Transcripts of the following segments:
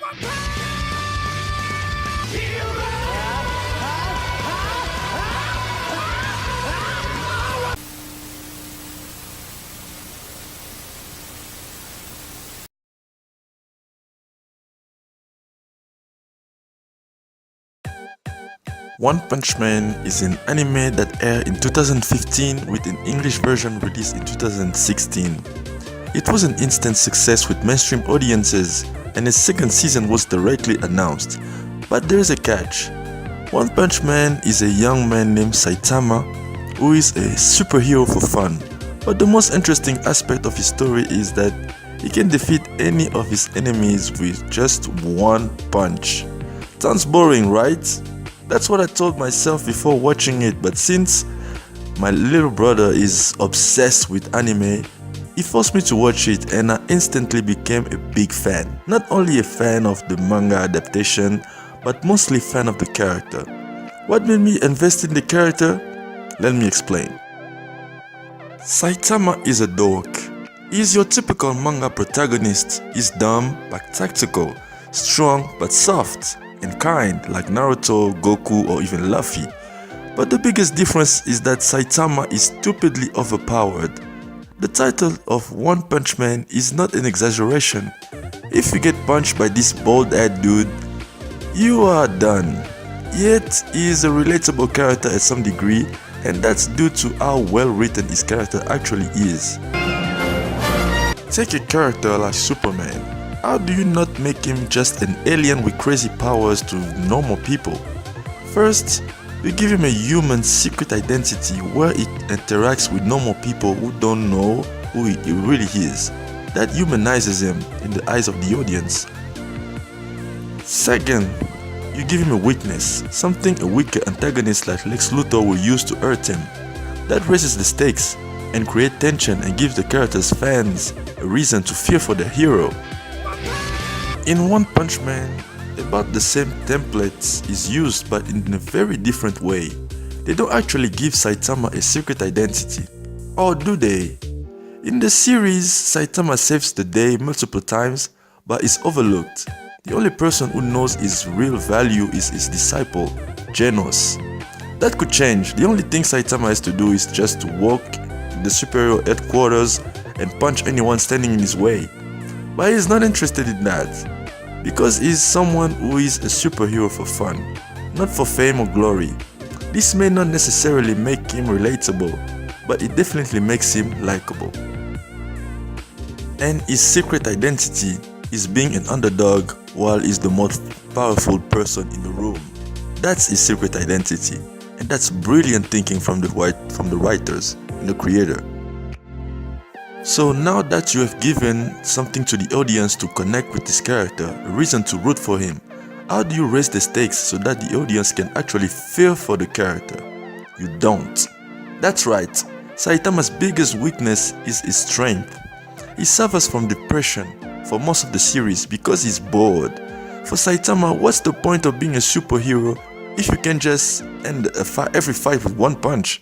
One Punch Man is an anime that aired in 2015 with an English version released in 2016. It was an instant success with mainstream audiences, and its second season was directly announced. But there is a catch. One Punch Man is a young man named Saitama who is a superhero for fun. But the most interesting aspect of his story is that he can defeat any of his enemies with just one punch. Sounds boring, right? That's what I told myself before watching it, but since my little brother is obsessed with anime, he forced me to watch it and I instantly became a big fan. Not only a fan of the manga adaptation, but mostly fan of the character. What made me invest in the character? Let me explain. Saitama is a dork. He is your typical manga protagonist. He's dumb but tactical, strong but soft, and kind like Naruto, Goku, or even Luffy. But the biggest difference is that Saitama is stupidly overpowered. The title of One Punch Man is not an exaggeration. If you get punched by this bald-eyed dude, you are done. Yet, he is a relatable character at some degree, and that's due to how well written his character actually is. Take a character like Superman. How do you not make him just an alien with crazy powers to normal people? First, you give him a human secret identity where it interacts with normal people who don't know who he really is. That humanizes him in the eyes of the audience. Second, you give him a weakness, something a weaker antagonist like Lex Luthor will use to hurt him. That raises the stakes and creates tension and gives the character's fans a reason to fear for the hero. In One Punch Man, about the same templates is used but in a very different way. They don't actually give Saitama a secret identity. Or do they? In the series, Saitama saves the day multiple times but is overlooked. The only person who knows his real value is his disciple, Genos. That could change. The only thing Saitama has to do is just to walk in the superior headquarters and punch anyone standing in his way. But he's not interested in that, because he's someone who is a superhero for fun, not for fame or glory. This may not necessarily make him relatable, but it definitely makes him likable. And his secret identity is being an underdog while he's the most powerful person in the room. That's his secret identity, and that's brilliant thinking from the writers and the creator. So now that you have given something to the audience to connect with this character, a reason to root for him, how do you raise the stakes so that the audience can actually feel for the character? You don't. That's right, Saitama's biggest weakness is his strength. He suffers from depression for most of the series because he's bored. For Saitama, what's the point of being a superhero if you can just end every fight with one punch?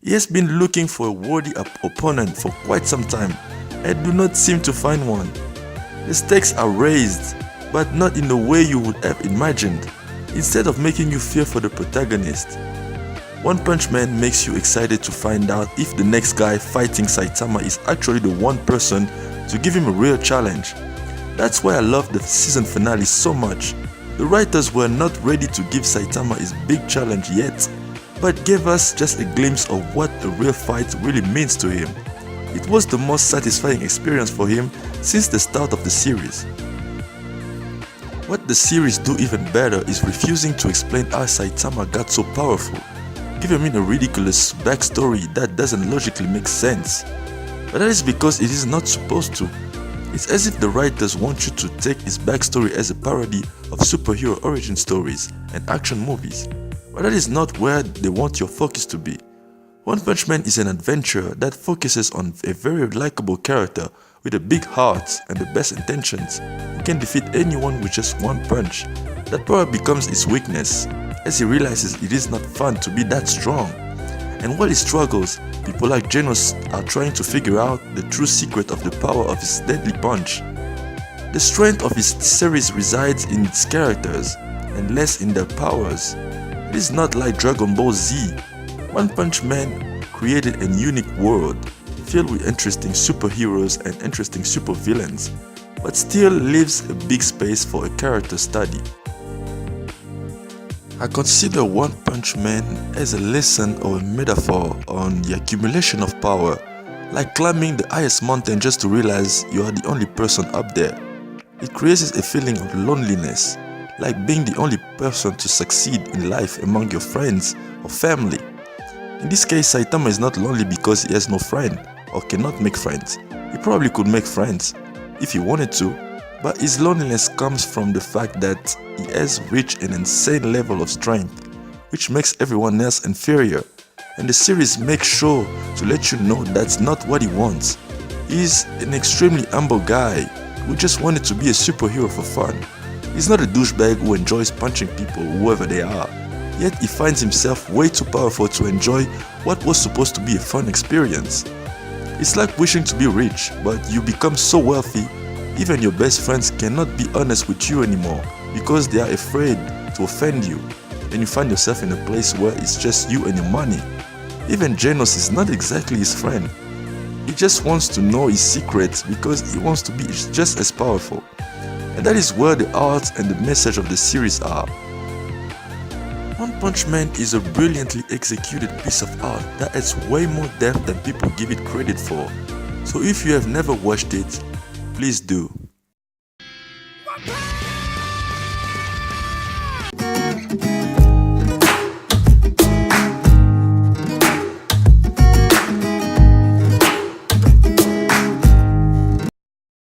He has been looking for a worthy opponent for quite some time and do not seem to find one. The stakes are raised, but not in the way you would have imagined. Instead of making you fear for the protagonist, One Punch Man makes you excited to find out if the next guy fighting Saitama is actually the one person to give him a real challenge. That's why I love the season finale so much. The writers were not ready to give Saitama his big challenge yet, but gave us just a glimpse of what a real fight really means to him. It was the most satisfying experience for him since the start of the series. What the series do even better is refusing to explain how Saitama got so powerful, giving him a ridiculous backstory that doesn't logically make sense. But that is because it is not supposed to. It's as if the writers want you to take his backstory as a parody of superhero origin stories and action movies. But that is not where they want your focus to be. One Punch Man is an adventure that focuses on a very likable character with a big heart and the best intentions. He can defeat anyone with just one punch. That power becomes his weakness, as he realizes it is not fun to be that strong. And while he struggles, people like Genos are trying to figure out the true secret of the power of his deadly punch. The strength of his series resides in its characters and less in their powers. It is not like Dragon Ball Z. One Punch Man created a unique world filled with interesting superheroes and interesting supervillains, but still leaves a big space for a character study. I consider One Punch Man as a lesson or a metaphor on the accumulation of power, like climbing the highest mountain just to realize you are the only person up there. It creates a feeling of loneliness, like being the only person to succeed in life among your friends or family. In this case, Saitama is not lonely because he has no friend or cannot make friends. He probably could make friends if he wanted to, but his loneliness comes from the fact that he has reached an insane level of strength, which makes everyone else inferior. And the series makes sure to let you know that's not what he wants. He's an extremely humble guy who just wanted to be a superhero for fun. He's not a douchebag who enjoys punching people whoever they are, yet he finds himself way too powerful to enjoy what was supposed to be a fun experience. It's like wishing to be rich, but you become so wealthy, even your best friends cannot be honest with you anymore because they are afraid to offend you, and you find yourself in a place where it's just you and your money. Even Genos is not exactly his friend. He just wants to know his secrets because he wants to be just as powerful. And that is where the art and the message of the series are. One Punch Man is a brilliantly executed piece of art that has way more depth than people give it credit for. So if you have never watched it, please do.